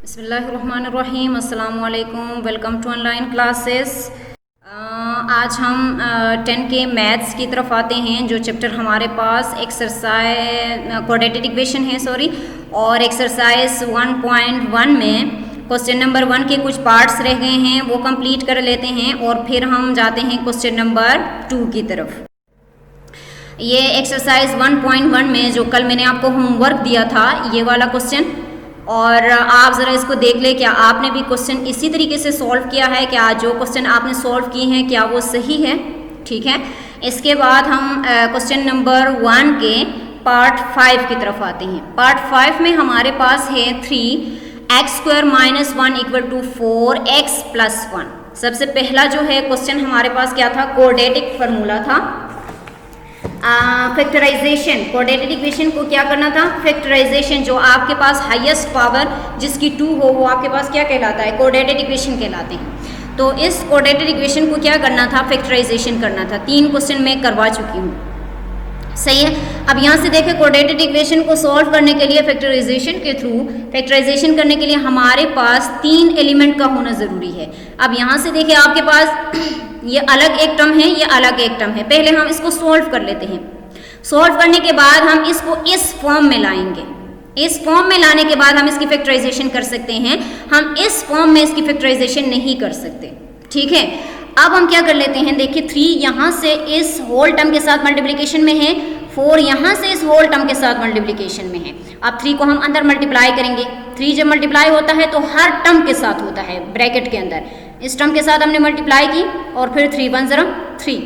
बिस्मिल्लाहिर्रहमानिर्रहीम, अस्सलाम वालेकुम। Welcome to online classes. आज हम 10 के मैथ्स की तरफ आते हैं। जो चैप्टर हमारे पास एक्सरसाइज क्वाड्रेटिक इक्वेशन है और एक्सरसाइज 1.1 में क्वेश्चन नंबर 1 के कुछ पार्ट्स रह गए हैं, वो कंप्लीट कर लेते हैं और फिर हम जाते हैं क्वेश्चन नंबर 2 की तरफ। ये एक्सरसाइज 1.1 में जो कल मैंने आपको होमवर्क दिया था, ये वाला क्वेश्चन, और आप ज़रा इसको देख ले, क्या आपने भी क्वेश्चन इसी तरीके से सॉल्व किया है? क्या जो क्वेश्चन आपने सॉल्व किए हैं क्या वो सही है? ठीक है। इसके बाद हम क्वेश्चन नंबर 1 के पार्ट 5 की तरफ आते हैं। पार्ट 5 में हमारे पास है 3x² - 1 = 4x + 1। सबसे पहला जो है क्वेश्चन हमारे पास क्या था? क्वाड्रेटिक फार्मूला था, फैक्टराइजेशन। क्वाड्रेटिक इक्वेशन को क्या करना था? फैक्टराइजेशन। जो आपके पास हाईएस्ट पावर जिसकी 2 हो वो आपके पास क्या कहलाता है? क्वाड्रेटिक इक्वेशन कहलाते हैं। तो इस क्वाड्रेटिक इक्वेशन को क्या करना था? फैक्टराइजेशन करना था। 3 क्वेश्चन मैं करवा चुकी हूँ, सही है। अब यहाँ से देखें, क्वाड्रेटिक इक्वेशन को सॉल्व करने के लिए फैक्टराइजेशन के थ्रू, फैक्टराइजेशन करने के लिए हमारे पास 3 एलिमेंट का होना ज़रूरी है। अब यहाँ से देखिए, आपके पास ये अलग एक टर्म है, ये अलग एक टर्म है। पहले हम इसको सॉल्व कर लेते हैं। सॉल्व करने के बाद हम इसको इस फॉर्म में लाएंगे। इस फॉर्म में लाने के बाद हम इसकी फैक्टराइजेशन कर सकते हैं। हम इस फॉर्म में इसकी फैक्टराइजेशन नहीं कर सकते, ठीक है। अब हम क्या कर लेते हैं, देखिए 3 यहाँ से इस होल टर्म के साथ मल्टीप्लिकेशन में है, 4 यहाँ से इस होल टर्म के साथ मल्टीप्लिकेशन में है। अब 3 को हम अंदर मल्टीप्लाई करेंगे। 3 जब मल्टीप्लाई होता है तो हर टर्म के साथ होता है, ब्रैकेट के अंदर। इस टर्म के साथ हमने मल्टीप्लाई की और फिर 3 1 0 3।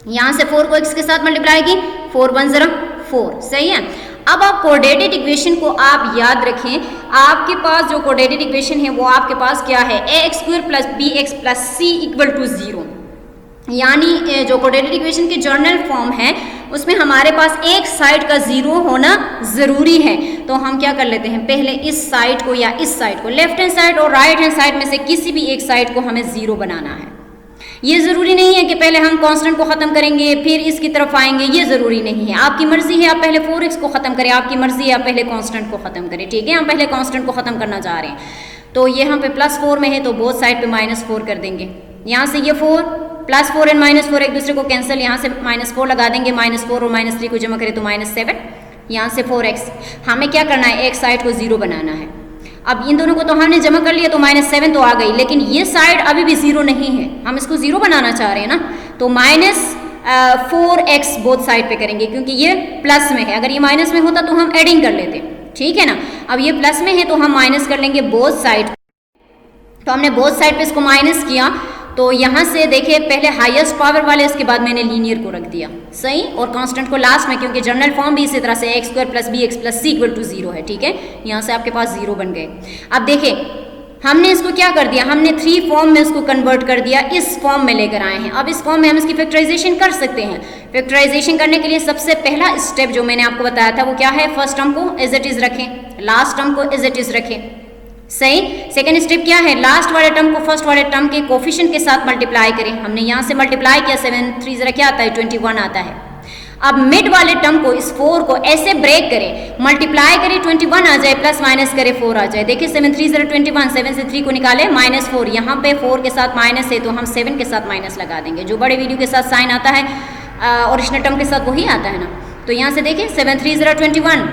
यहाँ से 4 को x के साथ मल्टीप्लाई की, 4 1 0 4, सही है। अब आप क्वाड्रेटिक इक्वेशन को आप याद रखें, आपके पास जो क्वाड्रेटिक इक्वेशन है वो आपके पास क्या है? ax² + bx + c = 0। यानी जो क्वाड्रेटिक इक्वेशन की जर्नल फॉर्म है उसमें हमारे पास एक साइड का 0 होना ज़रूरी है। तो हम क्या कर लेते हैं, पहले इस साइड को या इस साइड को, लेफ्ट हैंड साइड और राइट हैंड साइड में से किसी भी एक साइड को हमें 0 बनाना है। ये ज़रूरी नहीं है कि पहले हम कांस्टेंट को ख़त्म करेंगे फिर इसकी तरफ आएंगे, ये ज़रूरी नहीं है। आपकी मर्ज़ी है, आप पहले 4x को ख़त्म करें, आपकी मर्ज़ी है आप पहले कांस्टेंट को ख़त्म करें, ठीक है। हम पहले कांस्टेंट को ख़त्म करना चाह रहे हैं। तो ये हम पे +4 में है तो बोथ साइड पे -4 कर देंगे। यहाँ से ये 4 +4 और -4 एक दूसरे को कैंसिल, यहाँ से -4 लगा देंगे, -4 और -3 को जमा करें तो -7। यहाँ से 4x। हमें क्या करना है? एक साइड को 0 बनाना है। अब इन दोनों को तो हमने जमा कर लिया तो -7 तो आ गई, लेकिन ये साइड अभी भी 0 नहीं है, हम इसको 0 बनाना चाह रहे हैं ना। तो -4x बोथ साइड पे करेंगे, क्योंकि ये प्लस में है। अगर ये माइनस में होता तो हम एडिंग कर लेते, ठीक है ना। अब ये प्लस में है तो हम माइनस कर लेंगे बोथ साइड। तो हमने बोथ साइड पे इसको माइनस किया, तो यहाँ से देखिए पहले हाईएस्ट पावर वाले, इसके बाद मैंने लीनियर को रख दिया, सही, और कांस्टेंट को लास्ट में, क्योंकि जनरल फॉर्म भी इसी तरह से ax² + bx + c = 0 है, ठीक है। यहाँ से आपके पास 0 बन गए। अब देखिए हमने इसको क्या कर दिया, हमने 3 फॉर्म में इसको कन्वर्ट कर दिया, इस फॉर्म में लेकर आए हैं। अब इस फॉर्म में हम इसकी फैक्टराइजेशन कर सकते हैं। फैक्टराइजेशन करने के लिए सबसे पहला स्टेप जो मैंने आपको बताया था वो क्या है? फर्स्ट टर्म को एज इट इज रखें, लास्ट टर्म को एज इट इज रखें, सही। सेकेंड स्टेप क्या है? लास्ट वाले टर्म को फर्स्ट वाले टर्म के कोफिशिएंट के साथ मल्टीप्लाई करें। हमने यहाँ से मल्टीप्लाई किया, 7 3 ज़रा क्या आता है? 21 आता है। अब मिड वाले टर्म को, इस 4 को ऐसे ब्रेक करें, मल्टीप्लाई करें, 21 आ जाए, प्लस माइनस करें 4 आ जाए। देखिए 7 3 ज़रा 21, 7 से 3 को निकाले -4। यहाँ पे 4 के साथ माइनस है तो हम 7 के साथ माइनस लगा देंगे। जो बड़े वीडियो के साथ साइन आता है ओरिजिनल टर्म के साथ वही आता है ना। तो यहाँ से देखिए 7 3 ज़रा 21,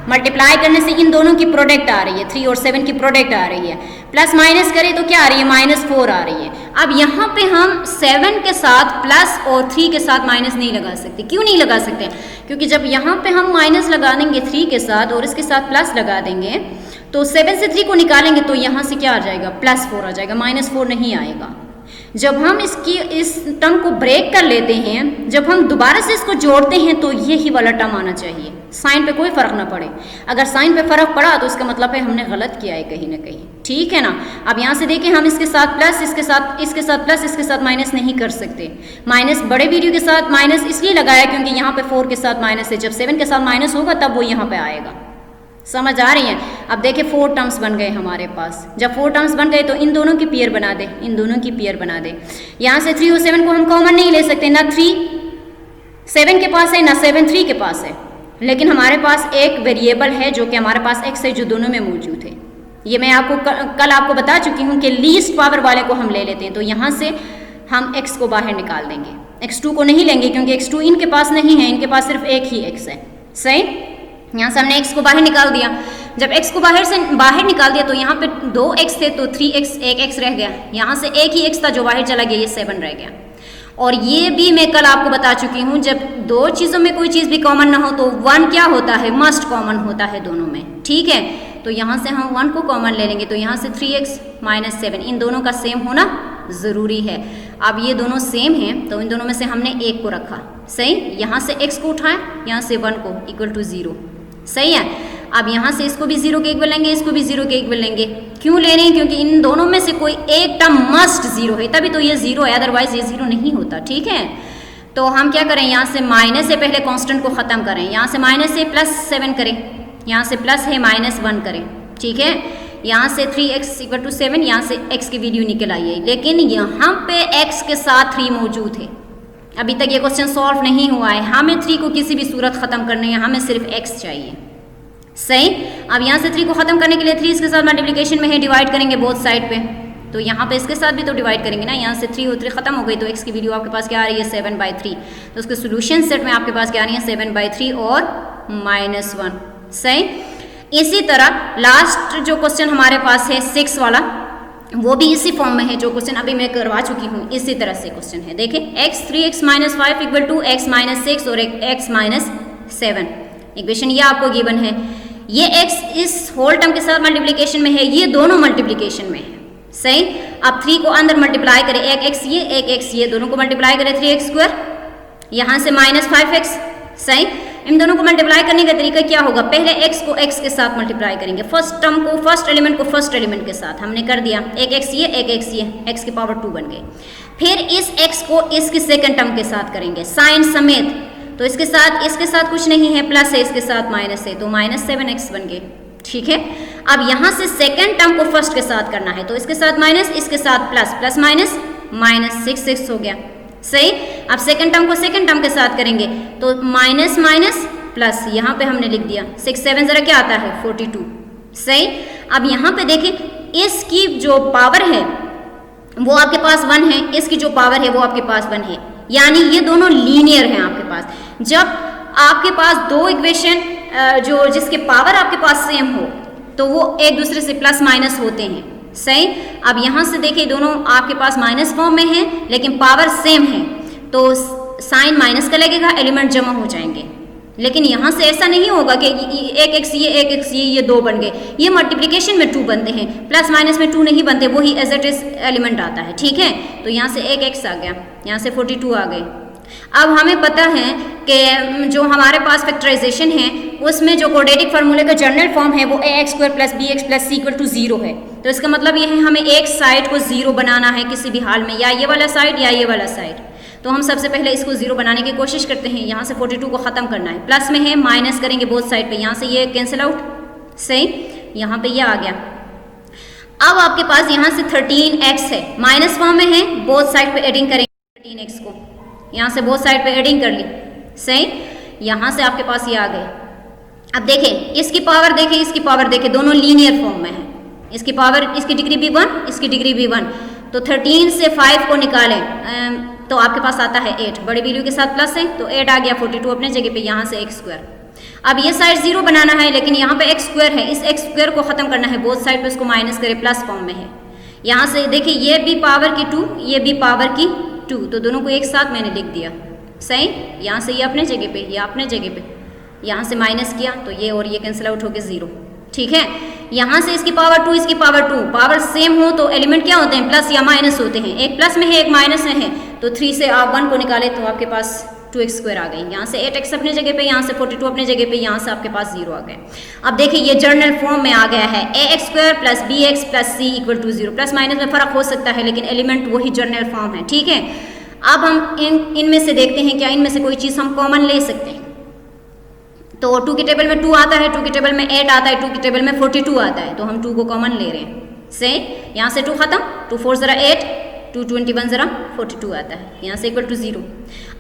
मल्टीप्लाई करने से इन दोनों की प्रोडक्ट आ रही है, 3 और 7 की प्रोडक्ट आ रही है। प्लस माइनस करें तो क्या आ रही है? -4 आ रही है। अब यहाँ पे हम 7 के साथ प्लस और 3 के साथ माइनस नहीं लगा सकते। क्यों नहीं लगा सकते? क्योंकि जब यहाँ पे हम माइनस लगा देंगे 3 के साथ और इसके साथ प्लस लगा देंगे तो 7 से 3 को निकालेंगे तो यहाँ से क्या आ जाएगा? +4 आ जाएगा, -4 नहीं आएगा। जब हम इस टर्म को ब्रेक कर लेते हैं, जब हम दोबारा से इसको जोड़ते हैं तो यही वाला टर्म आना चाहिए, साइन पे कोई फर्क ना पड़े। अगर साइन पे फर्क पड़ा तो इसका मतलब है हमने गलत किया है कहीं ना कहीं, ठीक है ना। अब यहाँ से देखिए हम इसके साथ प्लस, इसके साथ प्लस, इसके साथ माइनस नहीं कर सकते। माइनस बड़े वीडियो के साथ माइनस इसलिए लगाया क्योंकि यहाँ पे 4 के साथ माइनस है, जब 7 के साथ माइनस होगा तब वो यहाँ पे आएगा। समझ आ रही है? अब देखिए 4 टर्म्स बन गए हमारे पास। जब 4 टर्म्स बन गए तो इन दोनों की पेयर बना दे, इन दोनों की पेयर बना दे। यहाँ से 3 और 7 को हम कॉमन नहीं ले सकते, ना 3 7 के पास है ना 7 3 के पास है, लेकिन हमारे पास एक वेरिएबल है जो कि हमारे पास x है, जो दोनों में मौजूद है, ये मैं आपको कल आपको बता चुकी हूँ कि लीस्ट पावर वाले को हम ले लेते हैं। तो यहाँ से हम x को बाहर निकाल देंगे, x2 को नहीं लेंगे क्योंकि x2 इनके पास नहीं है, इनके पास सिर्फ एक ही x है। सही, यहाँ से हमने x को बाहर निकाल दिया। जब x को बाहर निकाल दिया तो यहाँ पे 2x थे तो 3x, 1x रह गया। यहाँ से एक ही x था जो बाहर चला गया, ये 7 रह गया। और ये भी मैं कल आपको बता चुकी हूँ, जब दो चीज़ों में कोई चीज़ भी कॉमन ना हो तो 1 क्या होता है, मस्ट कॉमन होता है दोनों में। ठीक है, तो यहाँ से हम 1 को कॉमन ले लेंगे, तो यहाँ से 3x - 7 इन दोनों का सेम होना ज़रूरी है। अब ये दोनों सेम हैं तो इन दोनों में से हमने 1 को रखा। सही, यहाँ से x को उठाएं, यहाँ से 1 को इक्वल टू 0। सही है, अब यहाँ से इसको भी 0 के इक्वल लेंगे, इसको भी 0 के इक्वल लेंगे। क्यों ले रहे हैं, क्योंकि इन दोनों में से कोई एक टर्म मस्ट 0 है, तभी तो ये 0 है, अदरवाइज ये 0 नहीं होता। ठीक है, तो हम क्या करें, यहाँ से माइनस से पहले कांस्टेंट को ख़त्म करें, यहाँ से माइनस से +7 करें, यहाँ से प्लस है -1 करें। ठीक है, यहाँ से 3x = 7, यहाँ से x की वैल्यू निकल आई है, लेकिन यहाँ पे x के साथ 3 मौजूद है। अभी तक ये क्वेश्चन सॉल्व नहीं हुआ है, हमें 3 को किसी भी सूरत ख़त्म करने है, हमें सिर्फ x चाहिए। सही, अब यहाँ से 3 को ख़त्म करने के लिए 3 इसके साथ मल्टीप्लिकेशन में है, डिवाइड करेंगे बोथ साइड पे, तो यहाँ पे इसके साथ भी तो डिवाइड करेंगे ना। यहाँ से 3 और 3 ख़त्म हो गई तो x की वैल्यू आपके पास क्या आ रही है, 7/3। तो उसके सोल्यूशन सेट में आपके पास क्या आ रही है, 7/3 और -1। सही, इसी तरह लास्ट जो क्वेश्चन हमारे पास है 6 वाला, वो भी इसी फॉर्म में है जो क्वेश्चन अभी मैं करवा चुकी हूँ। इसी तरह से क्वेश्चन है, देखिए x 3x - 5 = x - 6 और x - 7। इक्वेशन ये आपको गिवन है, ये x इस होल टर्म के साथ मल्टीप्लिकेशन में है, ये दोनों मल्टीप्लिकेशन में है। सही, अब 3 को अंदर मल्टीप्लाई करें, एक x ये दोनों को मल्टीप्लाई करें 3x², यहाँ से -5x। सही, इन दोनों को मल्टीप्लाई करने का तरीका क्या होगा, पहले x को x के साथ मल्टीप्लाई करेंगे, फर्स्ट टर्म को फर्स्ट एलिमेंट को फर्स्ट एलिमेंट के साथ हमने कर दिया, एक x ये x की पावर 2 बन गई। फिर इस x को इसके सेकंड टर्म के साथ करेंगे साइन समेत, तो इसके साथ कुछ नहीं है, प्लस है, इसके साथ माइनस है, तो -7x बन गए। ठीक है, अब यहाँ से सेकंड टर्म को फर्स्ट के साथ करना है, तो इसके साथ माइनस, इसके साथ प्लस, प्लस माइनस -6 हो गया। सही, अब सेकंड टर्म को सेकंड टर्म के साथ करेंगे तो माइनस माइनस प्लस, यहाँ पे हमने लिख दिया 6 7 जरा क्या आता है 42। सही, अब यहाँ पे देखिए इसकी जो पावर है वो आपके पास 1 है, इसकी जो पावर है वो आपके पास 1 है, यानी ये दोनों लीनियर हैं आपके पास। जब आपके पास दो इक्वेशन जो जिसके पावर आपके पास सेम हो तो वो एक दूसरे से प्लस माइनस होते हैं। सही, अब यहाँ से देखिए दोनों आपके पास माइनस फॉर्म में है लेकिन पावर सेम है, तो साइन माइनस का लगेगा, एलिमेंट जमा हो जाएंगे। लेकिन यहाँ से ऐसा नहीं होगा कि एक x ये 2 बन गए, ये मल्टीप्लिकेशन में 2 बनते हैं, प्लस माइनस में 2 नहीं बनते, वही एज इट इज एलिमेंट आता है। ठीक है, तो यहाँ से एक x आ गया, यहाँ से 42 आ गए। अब हमें पता है कि जो हमारे पास फैक्टराइजेशन है उसमें जो क्वाड्रेटिक फार्मूले का जनरल फॉर्म है वो ax² + bx + c = 0 है। तो इसका मतलब ये है हमें एक साइड को 0 बनाना है किसी भी हाल में, या ये वाला साइड या ये वाला साइड। तो हम सबसे पहले इसको 0 बनाने की कोशिश करते हैं, यहाँ से 42 को ख़त्म करना है, प्लस में है माइनस करेंगे बोथ साइड पे, यहाँ से ये कैंसिल आउट। सही, यहाँ पे ये आ गया। अब आपके पास यहाँ से 13x है, माइनस फॉर्म में है, बोथ साइड पे एडिंग करेंगे 13x को, यहाँ से बोथ साइड पे एडिंग कर ली। सही, यहाँ से आपके पास ये आ गए। अब देखें इसकी पावर देखें, इसकी पावर देखें, दोनों लीनियर फॉर्म में है, इसकी पावर, इसकी डिग्री भी 1, इसकी डिग्री भी 1, तो 13 से 5 को निकालें तो आपके पास आता है 8, बड़ी वैल्यू के साथ प्लस है तो 8 आ गया, 42 अपने जगह पे, यहाँ से x²। अब ये साइड 0 बनाना है लेकिन यहाँ पे x² है, इस x² को ख़त्म करना है, बोथ साइड पे इसको माइनस करें, प्लस फॉर्म में है। यहाँ से देखिए ये भी पावर की 2, ये भी पावर की 2, तो दोनों को एक साथ मैंने लिख दिया। सही, यहाँ से ये अपने जगह पे, ये अपने जगह पे, यहाँ से माइनस किया तो ये और ये कैंसिल आउट हो गया 0। ठीक है, यहाँ से इसकी पावर 2, इसकी पावर 2, पावर सेम हो तो एलिमेंट क्या होते हैं, प्लस या माइनस होते हैं, एक प्लस में है एक माइनस में है, तो 3 से आप 1 को निकाले तो आपके पास 2x² आ गई, यहाँ से 8x अपने जगह पे, यहाँ से 42 अपने जगह पे, यहाँ से आपके पास 0 आ गए। अब देखिए ये जर्नल फॉर्म में आ गया है, ax² + bx + c = 0, plus minus में फ़र्क हो सकता है लेकिन एलिमेंट वही जर्नल फॉर्म है। ठीक है, अब हम इनमें से देखते हैं क्या इनमें से कोई चीज़ हम कॉमन ले सकते हैं। तो 2 की टेबल में 2 आता है, 2 की टेबल में 8 आता है, 2 की टेबल में 42 आता है, तो हम 2 को कॉमन ले रहे हैं। से यहाँ से 2 खत्म, 2 4 ज़रा 8, 2 21 ज़रा 42 आता है, यहाँ से = 0।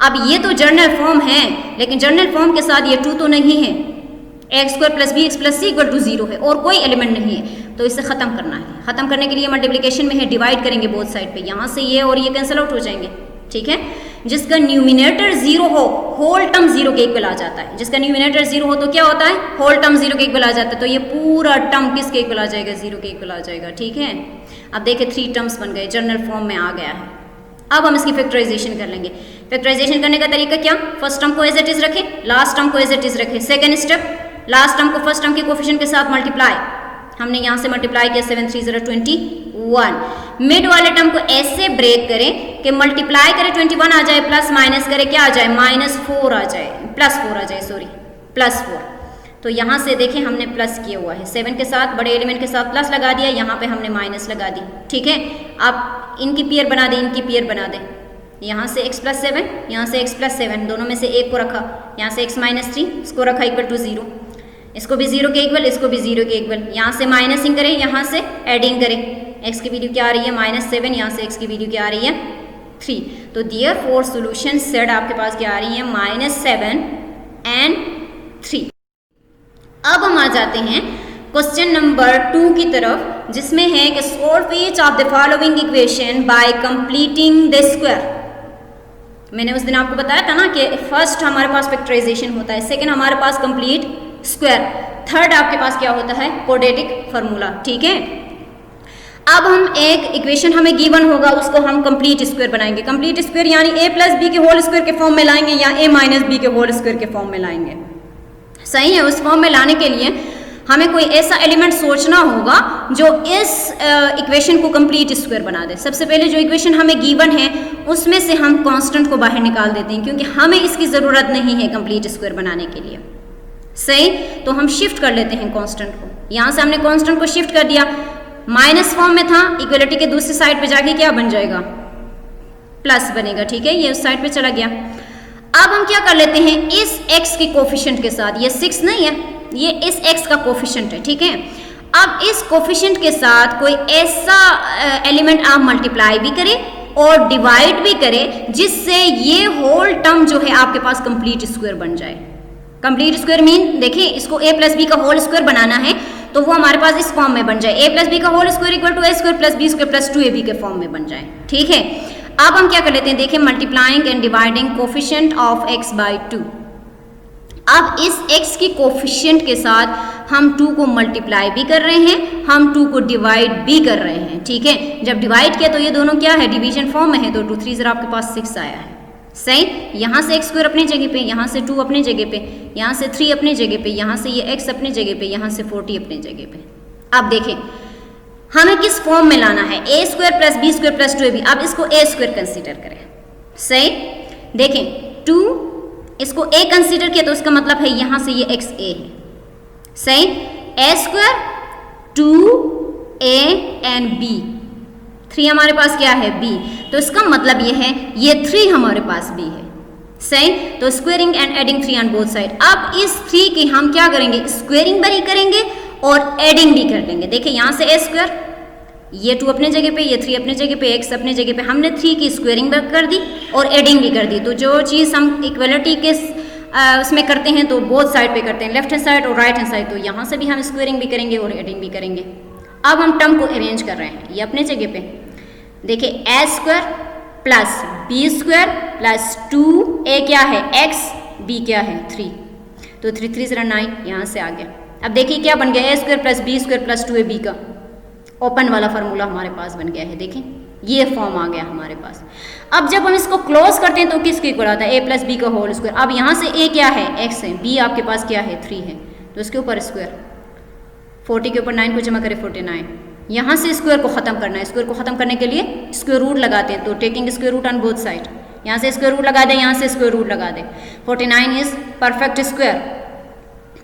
अब ये तो जर्नल फॉर्म है लेकिन जर्नल फॉर्म के साथ ये 2 तो नहीं है, ax² + bx + c = 0 है और कोई एलिमेंट नहीं है। तो इसे ख़त्म करना है। ख़त्म करने के लिए मल्टीप्लिकेशन में है, डिवाइड करेंगे बोथ साइड पे, यहाँ से ये और ये कैंसिल आउट हो जाएंगे, ठीक है। जिसका न्यूमिनेटर 0 हो होल टर्म 0 के इक्वल आ जाता है। जिसका न्यूमिनेटर 0 हो तो क्या होता है, होल टर्म 0 के इक्वल आ जाता है। तो ये पूरा टर्म किसके इक्वल आ जाएगा, 0 के इक्वल आ जाएगा, ठीक है। अब देखिए 3 टर्म्स बन गए, जनरल फॉर्म में आ गया है। अब हम इसकी फैक्टराइजेशन कर लेंगे। फैक्टराइजेशन करने का तरीका क्या, फर्स्ट टर्म को एज इट इज रखें, लास्ट टर्म को एज इट इज रखें। सेकंड स्टेप, लास्ट टर्म को फर्स्ट टर्म के कोफिशिएंट के साथ मल्टीप्लाई, हमने यहाँ से मल्टीप्लाई किया 7 3 0 21। मिड वाले टर्म को ऐसे ब्रेक करें कि मल्टीप्लाई करें 21 आ जाए, प्लस माइनस करें क्या आ जाए, -4 आ जाए, +4 आ जाए, सॉरी +4। तो यहाँ से देखें हमने प्लस किया हुआ है, 7 के साथ बड़े एलिमेंट के साथ प्लस लगा दिया, यहाँ पे हमने माइनस लगा दी, ठीक है। आप इनकी पेयर बना दें, इनकी पेयर बना दें, यहाँ से x + 7, यहाँ से x + 7, दोनों में से एक को रखा, यहाँ से x - 3 इसको रखा इक्वल टू 0, इसको भी 0 के इक्वल, इसको भी 0 के इक्वल। यहाँ से माइनसिंग करें, यहाँ से एडिंग करें, x की वैल्यू क्या आ रही है -7, यहाँ से x की वैल्यू क्या आ रही है 3। तो देयरफॉर सॉल्यूशन सेट आपके पास क्या आ रही है, -7 and 3। अब हम आ जाते हैं क्वेश्चन नंबर 2 की तरफ, जिसमें है कि solve each of the following equation by completing the square. मैंने उस दिन आपको बताया था ना कि फर्स्ट हमारे पास फैक्टराइजेशन होता है, सेकंड हमारे पास कंप्लीट स्क्वायर, थर्ड आपके पास क्या होता है, क्वाड्रेटिक फार्मूला, ठीक है। अब हम एक इक्वेशन हमें गिवन होगा, उसको हम कंप्लीट स्क्वायर बनाएंगे। कंप्लीट स्क्वायर यानी a + b के होल स्क्वायर के फॉर्म में लाएंगे या a - b के होल स्क्वायर के फॉर्म में लाएंगे, सही है। उस फॉर्म में लाने के लिए हमें कोई ऐसा एलिमेंट सोचना होगा जो इस इक्वेशन को कंप्लीट स्क्वायर बना दे। सबसे पहले जो इक्वेशन हमें गिवन है उसमें से हम कांस्टेंट को बाहर निकाल देते हैं, क्योंकि हमें इसकी ज़रूरत नहीं है कंप्लीट स्क्वायर बनाने के लिए, सही। तो हम शिफ्ट कर लेते हैं कांस्टेंट को, यहाँ से हमने कांस्टेंट को शिफ्ट कर दिया, माइनस फॉर्म में था, इक्वलिटी के दूसरी साइड पे जाके क्या बन जाएगा, प्लस बनेगा, ठीक है। ये उस साइड पे चला गया। अब हम क्या कर लेते हैं, इस x के कोफिशिएंट के साथ, ये 6 नहीं है, ये इस x का कोफिशिएंट है, ठीक है। अब इस कोफिशिएंट के साथ कोई ऐसा एलिमेंट आप मल्टीप्लाई भी करें और डिवाइड भी करें जिससे ये होल टर्म जो है आपके पास कंप्लीट स्क्वायर बन जाए। कंप्लीट स्क्वायर मीन देखिए, इसको a + b का होल स्क्वायर बनाना है तो वो हमारे पास इस फॉर्म में बन जाए, a + b का whole square equal to a² + b² + 2ab के फॉर्म में बन जाए, ठीक है। अब हम क्या कर लेते हैं, देखिए multiplying and dividing coefficient of x by 2। अब इस x की कोफिशिएंट के साथ हम 2 को मल्टीप्लाई भी कर रहे हैं, हम 2 को डिवाइड भी कर रहे हैं, ठीक है। जब डिवाइड किया तो ये दोनों क्या है, डिवीजन फॉर्म में है, तो 2 3 आपके पास 6 आया है, सही। यहाँ से x² अपनी जगह पे, यहाँ से 2 अपनी जगह पे, यहाँ से 3 अपनी जगह पे, यहाँ से ये x अपनी जगह पे, यहाँ से 40 अपनी जगह पे। अब देखें हमें किस फॉर्म में लाना है, a² + b² + 2ab। अब इसको a² कंसीडर करें, सही। देखें 2 इसको a कंसीडर किया तो इसका मतलब है यहाँ से ये x a है, सही। a² 2a and b, 3 हमारे पास क्या है b, तो इसका मतलब ये है ये 3 हमारे पास b है, सही। तो squaring and adding 3 on both side. अब इस 3 की हम क्या करेंगे, स्क्वेयरिंग भी करेंगे और एडिंग भी कर देंगे। देखिए यहाँ से a², ये 2 अपने जगह पे, ये 3 अपने जगह पे, x अपने जगह पे, हमने 3 की स्क्वेयरिंग भी कर दी और एडिंग भी कर दी। तो जो चीज़ हम इक्वलिटी के उसमें करते हैं तो बोथ साइड पे करते हैं, लेफ्ट हैंड साइड और राइट हैंड साइड, तो यहाँ से भी हम स्क्वेयरिंग भी करेंगे और एडिंग भी करेंगे। अब हम टर्म को अरेंज कर रहे हैं, ये अपने जगह पे देखिए a² + b² + 2a क्या है x, b क्या है 3, तो 3 3 9 यहाँ से आ गया। अब देखिए क्या बन गया, a² + b² + 2ab का ओपन वाला फार्मूला हमारे पास बन गया है। देखें ये फॉर्म आ गया हमारे पास। अब जब हम इसको क्लोज करते हैं तो किसके इक्वल आता है, a + b का होल स्क्वायर। अब यहाँ से a क्या है, x है, b आपके पास क्या है 3 है, तो इसके ऊपर स्क्वायर, 40 के ऊपर 9 को जमा करें 49। यहाँ से स्क्वायर को खत्म करना है, स्क्वायर को खत्म करने के लिए स्क्वायर रूट लगाते हैं, तो taking square root on both side, यहाँ से स्क्वायर रूट लगा दें, यहाँ से स्क्वायर रूट लगा दें। 49 is perfect square.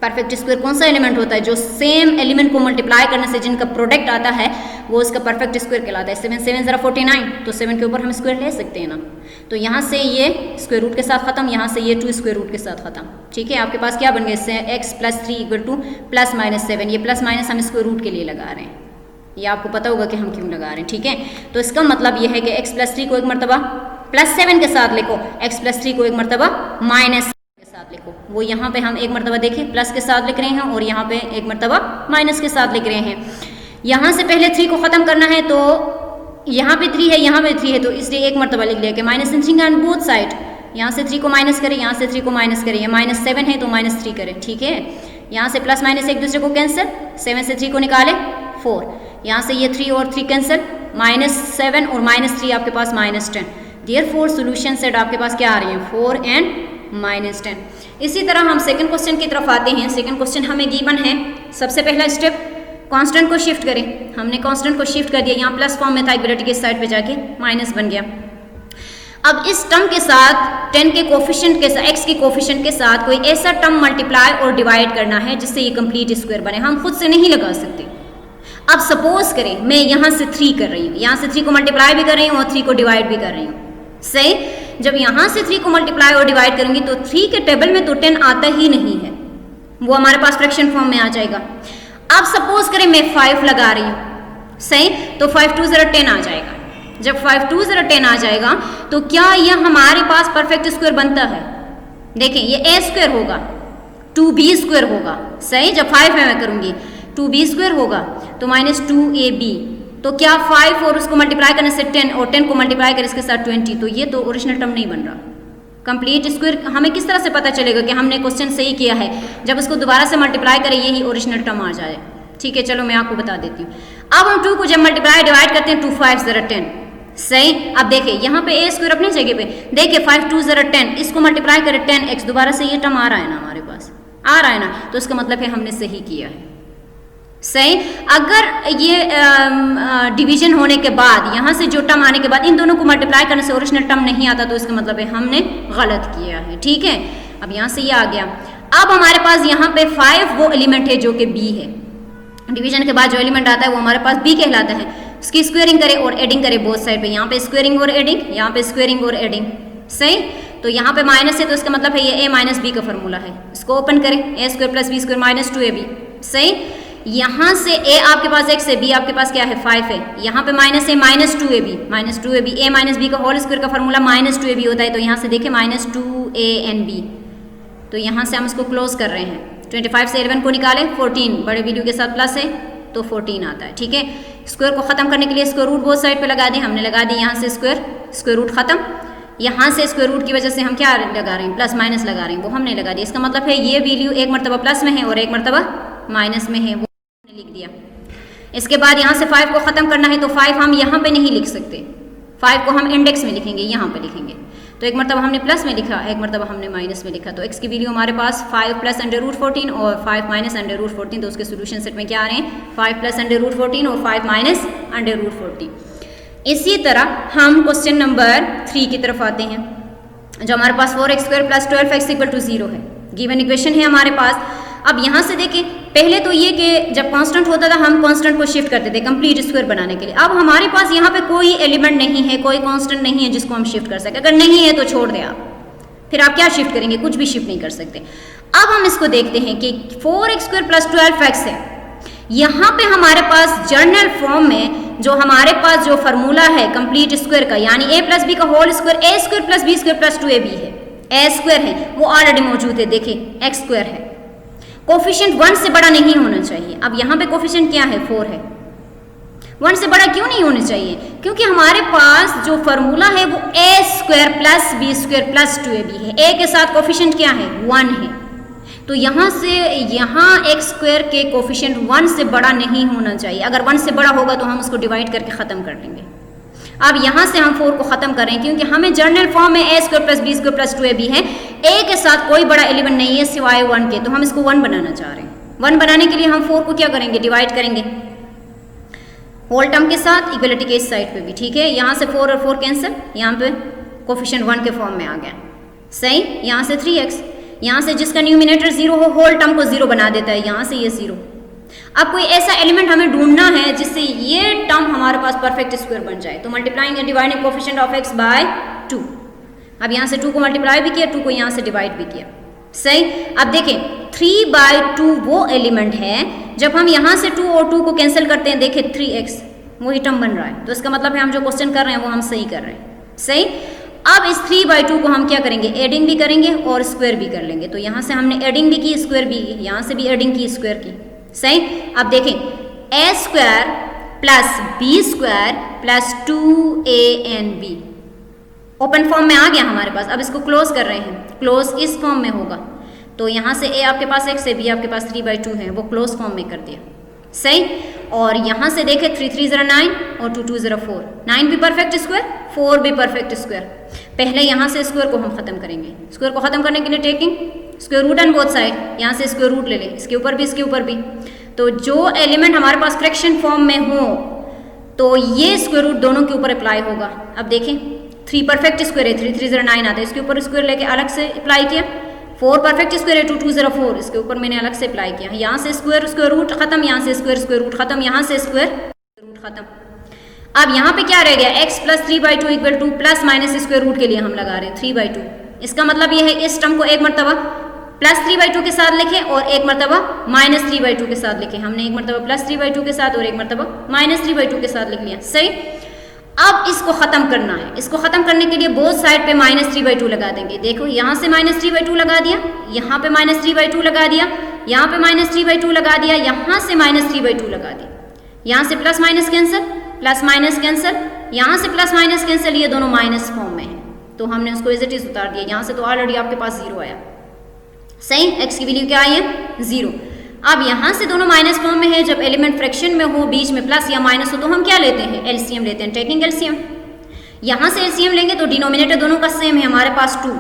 Perfect square कौन सा एलिमेंट होता है, जो सेम एलिमेंट को मल्टीप्लाई करने से जिनका प्रोडक्ट आता है वो उसका परफेक्ट स्क्वायर कहलाता है। 7 7 ज़रा 49, तो 7 के ऊपर हम स्क्वायर ले सकते हैं ना, तो यहाँ से ये स्क्वायर रूट के साथ खत्म, यहाँ से ये 2 स्क्वायर रूट के साथ खत्म, ठीक है। आपके पास क्या बन गया, इससे x + 3 = +-7। ये प्लस माइनस हम स्क्वायर रूट के लिए लगा रहे हैं, ये आपको पता होगा कि हम क्यों लगा रहे हैं, ठीक है। तो इसका मतलब ये है कि x + 3 को एक मरतबा +7 के साथ लिखो, x + 3 को एक मरतबा -7 के साथ लिखो। वो यहाँ पे हम एक मरतबा देखें प्लस के साथ लिख रहे हैं और यहाँ पे एक मरतबा माइनस के साथ लिख रहे हैं। यहाँ से पहले 3 को ख़त्म करना है, तो यहाँ पे 3 है, यहाँ पे 3 है, तो इसलिए एक मरतबा लिख लिया कि minus in 3 on both side. यहाँ से 3 को माइनस करें, यहाँ से 3 को माइनस करें, ये -7 है तो -3 करें, ठीक है। यहाँ से प्लस माइनस एक दूसरे को कैंसिल, 7 से 3 को निकाले 4, यहाँ से ये 3 और 3 कैंसिल, -7 और -3 आपके पास -10। देयरफॉर सॉल्यूशन सेट आपके पास क्या आ रही है 4 एंड -10। इसी तरह हम सेकंड क्वेश्चन की तरफ आते हैं। सेकंड क्वेश्चन हमें गिवन है, सबसे पहला स्टेप कांस्टेंट को शिफ्ट करें। हमने कांस्टेंट को शिफ्ट कर दिया, यहाँ प्लस फॉर्म में था, इक्वलिटी के साइड पे जाके माइनस बन गया। अब इस टर्म के साथ 10 के कोफिशिएंट के साथ, x के कोफिशिएंट के साथ कोई ऐसा टर्म मल्टीप्लाई और डिवाइड करना है जिससे ये कंप्लीट स्क्वायर बने। हम खुद से नहीं लगा सकते। अब सपोज करें मैं यहाँ से 3 कर रही हूँ, यहाँ से 3 को मल्टीप्लाई भी कर रही हूँ और 3 को डिवाइड भी कर रही हूँ, सही। जब यहाँ से 3 को मल्टीप्लाई और डिवाइड करूंगी तो 3 के टेबल में तो 10 आता ही नहीं है, वो हमारे पास फ्रैक्शन फॉर्म में आ जाएगा। अब सपोज करें मैं 5 लगा रही हूँ, सही, तो 5 2 0 10 आ जाएगा। जब 5 2 0 10 आ जाएगा तो क्या यह हमारे पास परफेक्ट स्क्वायर बनता है? देखें ये a स्क्वायर होगा, 2b स्क्वायर होगा, सही। जब 5 है मैं करूंगी 2b स्क्वायर होगा तो -2ab, तो क्या 5 और उसको मल्टीप्लाई करने से 10 और 10 को मल्टीप्लाई करें इसके साथ 20, तो ये तो ओरिजिनल टर्म नहीं बन रहा। कंप्लीट स्क्वायर हमें किस तरह से पता चलेगा कि हमने क्वेश्चन सही किया है? जब उसको दोबारा से मल्टीप्लाई करें यही ओरिजिनल टर्म आ जाए, ठीक है। चलो मैं आपको बता देती हूँ। अब हम 2 को जब मल्टीप्लाई डिवाइड करते हैं 2 5 0 10, सही। अब देखिए यहाँ पे a स्क्वायर अपनी जगह पे, देखिए 5 2 0 10, इसको मल्टीप्लाई करें 10x, दोबारा से ये टर्म आ रहा है ना, हमारे पास आ रहा है ना, तो इसका मतलब है हमने सही किया है, सही। अगर ये डिवीजन होने के बाद यहाँ से जो टर्म आने के बाद इन दोनों को मल्टीप्लाई करने से ओरिजिनल टर्म नहीं आता, तो इसका मतलब है हमने गलत किया है, ठीक है। अब यहाँ से ये आ गया। अब हमारे पास यहाँ पे 5 वो एलिमेंट है जो कि b है। डिवीजन के बाद जो एलिमेंट आता है वो हमारे पास b कहलाता है। उसकी स्क्वेयरिंग करें और एडिंग करें बोथ साइड पे, यहाँ पे स्क्वेयरिंग और एडिंग, यहाँ पे स्क्वेयरिंग और एडिंग, सही। तो यहाँ पे माइनस है तो इसका मतलब है ये a माइनस b का फॉर्मूला है। इसको ओपन करें, a square plus b square minus 2ab, सही। यहाँ से a आपके पास x है, b आपके पास क्या है 5 है, यहाँ पे माइनस है -2ab, a माइनस b का होल स्क्वायर का फॉर्मूला -2ab होता है। तो यहाँ से देखें -2a b, तो यहाँ से हम इसको क्लोज कर रहे हैं। 25 से 11 को निकालें, 14 बड़े वैल्यू के साथ प्लस है तो 14 आता है, ठीक है। स्क्वायर को खत्म करने के लिए स्क्वायर रूट बोथ साइड पे लगा दें, हमने लगा दी यहाँ से स्क्वायर रूट खत्म। यहाँ से स्क्वायर रूट की वजह से हम क्या लगा रहे हैं, प्लस माइनस लगा रहे हैं, वो हमने लगा दिया। इसका मतलब है ये वैल्यू एक मरतबा प्लस में है और एक मरतबा माइनस में है, वो हमने लिख दिया। इसके बाद यहाँ से 5 को ख़त्म करना है तो 5 हम यहाँ पे नहीं लिख सकते, 5 को हम इंडेक्स में लिखेंगे, यहाँ पे लिखेंगे। तो एक मरतबा हमने प्लस में लिखा, एक मरतबा हमने माइनस में लिखा। तो x की वैल्यू हमारे पास 5 प्लस √14 और 5 माइनस √14, तो उसके सोल्यूशन सेट में क्या आ रहे हैं 5 प्लस √14 और 5 माइनस √14। इसी तरह हम क्वेश्चन नंबर 3 की तरफ आते हैं, जो हमारे पास 4x² प्लस 12x = 0 है। गिवन इक्वेशन है हमारे पास। अब यहाँ से देखें, पहले तो ये कि जब कांस्टेंट होता था हम कांस्टेंट को शिफ्ट करते थे कंप्लीट स्क्वायर बनाने के लिए। अब हमारे पास यहाँ पे कोई एलिमेंट नहीं है, कोई कांस्टेंट नहीं है जिसको हम शिफ्ट कर सकें। अगर नहीं है तो छोड़ दें आप, फिर आप क्या शिफ्ट करेंगे, कुछ भी शिफ्ट नहीं कर सकते। अब हम इसको देखते हैं कि 4x² प्लस 12x है। यहाँ पे हमारे पास जर्नल फॉर्म में जो हमारे पास जो फार्मूला है कंप्लीट स्क्वायर का, यानी a प्लस b का whole square a² plus b square plus 2ab है, a स्क्वायर है वो ऑलरेडी मौजूद है। देखिए x स्क्वायर है, कोफिशिएंट 1 से बड़ा नहीं होना चाहिए। अब यहाँ पे कोफिशिएंट क्या है 4 है, 1 से बड़ा क्यों नहीं होना चाहिए, क्योंकि हमारे पास जो फार्मूला है वो a² plus b square plus 2ab है। a के साथ कोफिशिएंट क्या है 1 है, तो यहाँ से यहाँ x स्क्वायर के कोफिशिएंट 1 से बड़ा नहीं होना चाहिए। अगर 1 से बड़ा होगा तो हम उसको डिवाइड करके ख़त्म कर देंगे। अब यहाँ से हम 4 को ख़त्म करें, क्योंकि हमें जर्नल फॉर्म में a² plus b square plus 2ab है। a के साथ कोई बड़ा एलिमेंट नहीं है सिवाय 1 के, तो हम इसको 1 बनाना चाह रहे हैं। 1 बनाने के लिए हम 4 को क्या करेंगे, डिवाइड करेंगे होल टर्म के साथ, इक्वलिटी के इस साइड पे भी, ठीक है। यहाँ से 4 और 4 कैंसिल, यहाँ पे कोफिशिएंट 1 के फॉर्म में आ गया, सही। यहाँ से 3x, यहाँ से जिसका न्यूमिनेटर 0 हो होल टर्म को 0 बना देता है, यहाँ से ये 0। अब कोई ऐसा एलिमेंट हमें ढूंढना है जिससे ये टर्म हमारे पास परफेक्ट स्क्वायर बन जाए, तो multiplying and dividing coefficient of x by 2। अब यहाँ से 2 को मल्टीप्लाई भी किया, 2 को यहाँ से डिवाइड भी किया, सही। अब देखें 3/2 वो एलिमेंट है, जब हम यहाँ से 2 और 2 को कैंसिल करते हैं, देखें 3x वही टर्म बन रहा है, तो इसका मतलब है हम जो क्वेश्चन कर रहे हैं वो हम सही कर रहे हैं, सही। अब इस 3/2 को हम क्या करेंगे, एडिंग भी करेंगे और स्क्वायर भी कर लेंगे। तो यहाँ से हमने एडिंग भी की, स्क्वायर भी की, यहाँ से भी एडिंग की, स्क्वायर की, सही। अब देखें A square plus B square plus 2ab open form में आ गया हमारे पास। अब इसको क्लोज कर रहे हैं, क्लोज इस फॉर्म में होगा, तो यहाँ से a आपके पास x है, b आपके पास 3/2 है, वो क्लोज फॉर्म में कर दिया, सही। और यहाँ से देखें 3 3 0 9 और 2 2 0 4, 9 भी परफेक्ट स्क्वायर, 4 भी परफेक्ट स्क्वायर। पहले यहाँ से स्क्वायर को हम खत्म करेंगे। स्क्वायर को खत्म करने के लिए taking square root on both side, यहाँ से स्क्वायर रूट ले लें, इसके ऊपर भी इसके ऊपर भी। तो जो एलिमेंट हमारे पास फ्रैक्शन फॉर्म में हो तो ये स्क्वायर रूट दोनों के ऊपर अप्लाई होगा। अब देखें 3 परफेक्ट स्क्वायर है, 3 3 0 9 आता है, इसके ऊपर स्क्वायर लेके अलग से अप्लाई किया। 4 परफेक्ट स्क्वायर है, 2 2 0 4, इसके ऊपर मैंने अलग से अप्लाई किया। यहाँ से स्क्वायर स्क्वायर रूट खत्म, यहाँ से स्क्वायर रूट खत्म, यहाँ से स्क्वायर रूट खत्म। अब यहाँ पे क्या रह गया, x plus 3/2 equal to plus minus square root के लिए हम लगा रहे हैं 3/2। इसका मतलब ये है इस टर्म को एक मरतबा प्लस 3/2 के साथ लिखें और एक मरतबा माइनस 3/2 के साथ लिखें। हमने एक मरतबा प्लस 3/2 के साथ और एक मरतबा माइनस 3/2 के साथ लिख लिया, सही। अब इसको खत्म करना है। इसको खत्म करने के लिए बोथ साइड पे माइनस 3/2 लगा देंगे। देखो यहाँ से माइनस 3/2 लगा दिया, यहाँ पे माइनस 3/2 लगा दिया, यहाँ पे माइनस 3/2 लगा दिया, यहाँ से माइनस 3/2 लगा दिया। यहाँ से plus minus cancel, plus minus cancel, यहाँ से प्लस माइनस कैंसिल, ये दोनों माइनस फॉर्म में है तो हमने उसको एज इट इज उतार दिया। यहाँ से तो ऑलरेडी आपके पास 0 आया, सही। x की वैल्यू क्या आई है 0। अब यहाँ से दोनों माइनस फॉर्म में है, जब एलिमेंट फ्रैक्शन में हो, बीच में प्लस या माइनस हो तो हम क्या लेते हैं, एलसीएम लेते हैं, टेकिंग एलसीएम। यहाँ से एलसीएम लेंगे तो डिनोमिनेटर दोनों का सेम है, हमारे पास 2,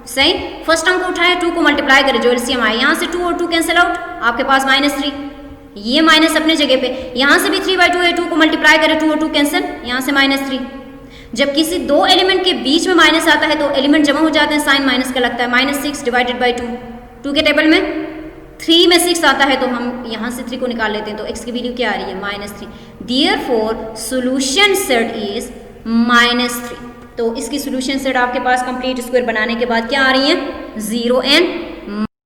सही। फर्स्ट टर्म को उठाए, 2 को मल्टीप्लाई करें, जो एलसीएम आए, यहाँ से 2 और 2 कैंसिल आउट, आपके पास -3, ये माइनस अपने जगह पे। यहाँ से भी 3/2 है, 2 को मल्टीप्लाई करें, 2 और 2 कैंसिल, यहाँ से -3। जब किसी दो एलिमेंट के बीच में माइनस आता है तो एलिमेंट जमा हो जाते हैं, साइन माइनस का लगता है, -6 डिवाइडेड बाई 2। 2 के टेबल में 3 में 6 आता है तो हम यहाँ से 3 को निकाल लेते हैं, तो x की वैल्यू क्या आ रही है -3। Therefore solution set is -3। तो इसकी सॉल्यूशन सेट आपके पास कंप्लीट स्क्वायर बनाने के बाद क्या आ रही है 0 and